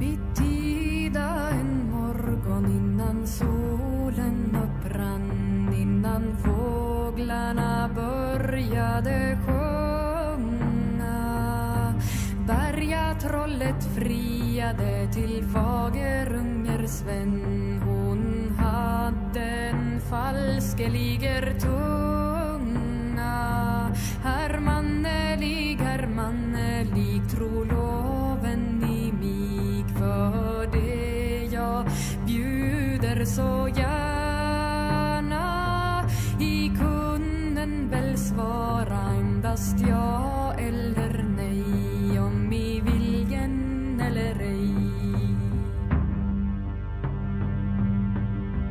Vid tida en morgon innan solen upprann, innan fåglarna började sjunga, bergatrollet friade till Fagerunger Sven. Hon hade en falskeliger tunga. Hermannelig, tro loven i mig, för det jag bjuder så gärna. I kunden väl svara endast ja eller nej, om i viljen eller ej.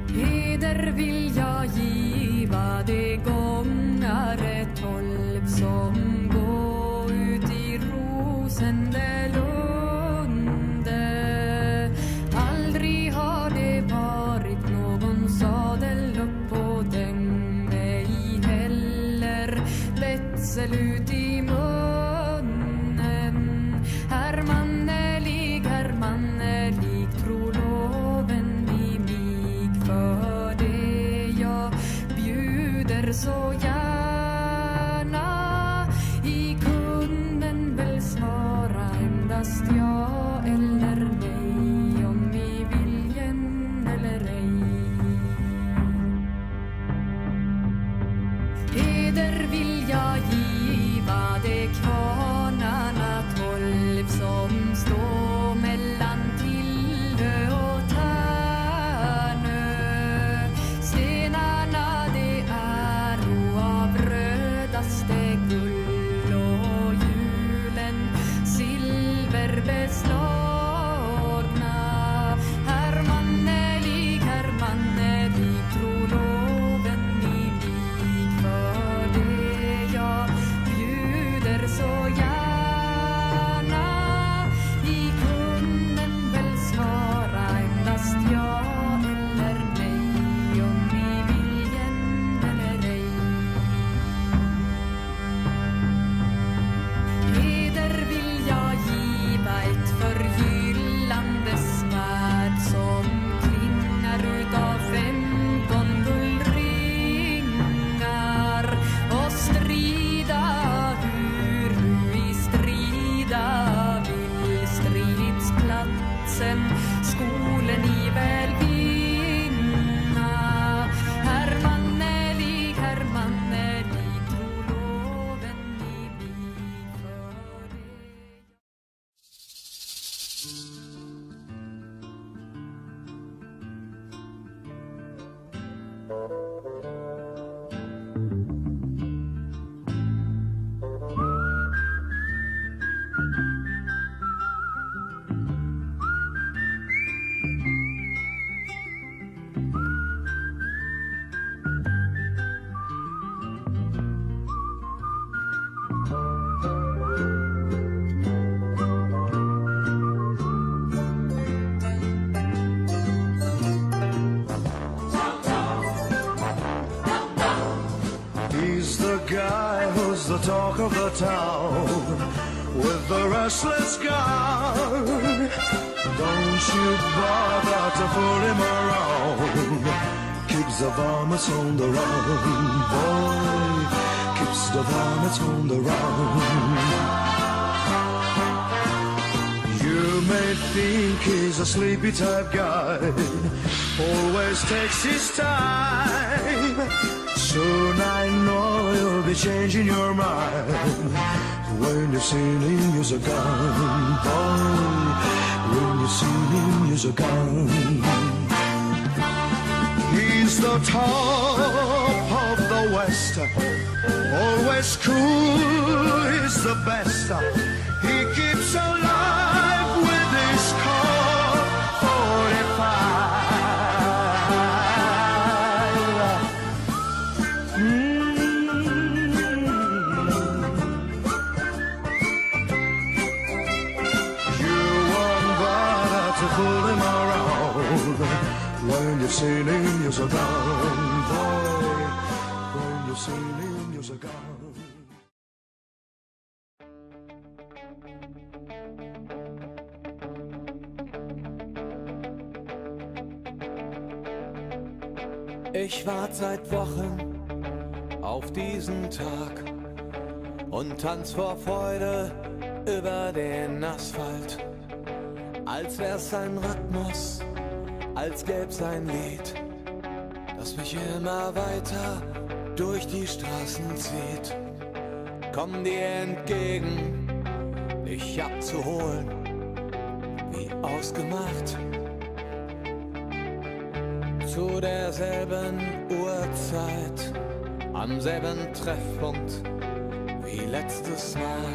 Heder vill jag giva de gångare 12 som gå ut i Rosendelunde. Aldrig har det varit någon sadel upp på den, ej heller betsel ut i munnen. Hermannelig, tro loven i mig, för det jag bjuder så gärna. I kunden väl svara endast ja eller nej, om i viljen eller ej. Heder vill jag giva de kvarnarna 12 som står mellan Tillö och Tärnö. Stenarna det är av rödaste guld och julen silverbeslagna. Hermannelig, tro loven i mig, för det jag bjuder så gärna. I kunden väl svara endast ja eller nej, om i viljen eller ej. Heder vill jag giva ett förgyllande svärd som klingar utav 15 guldringar, och strida hur du i strida vill. Stridsplatsen skolen i väl vinna. Hermannelig, tro loven i mig, för det. He's the guy who's the talk of the town, with the restless gown. Don't you bother to fool him around. Keeps the varmints on the run, boy. Keeps the varmints on the run. You may think he's a sleepy type guy, always takes his time. Soon I know you'll be changing your mind when you've seen him use a gun, boy. When you've seen him use a gun. He's the top of the West, always cool, he's the best. He keeps alive with his Colt 45. Pull him around when you've seen him use a gun, boy. When you've seen him use a gun. Ich wart seit Wochen auf diesen Tag und tanz vor Freude über den Asphalt. Als wär's ein Rhythmus, als gäb's ein Lied, das mich immer weiter durch die Straßen zieht. Komm dir entgegen, dich abzuholen, wie ausgemacht. Zu derselben Uhrzeit, am selben Treffpunkt wie letztes Mal.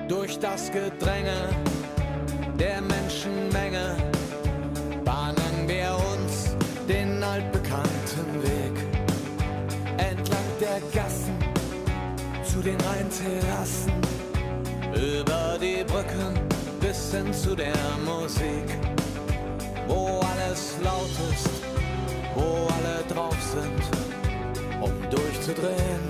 Durch das Gedränge der Menschenmenge bahnen wir uns den altbekannten Weg. Entlang der Gassen zu den Rheinterrassen, über die Brücken bis hin zu der Musik, wo alles laut ist, wo alle drauf sind, um durchzudrehen.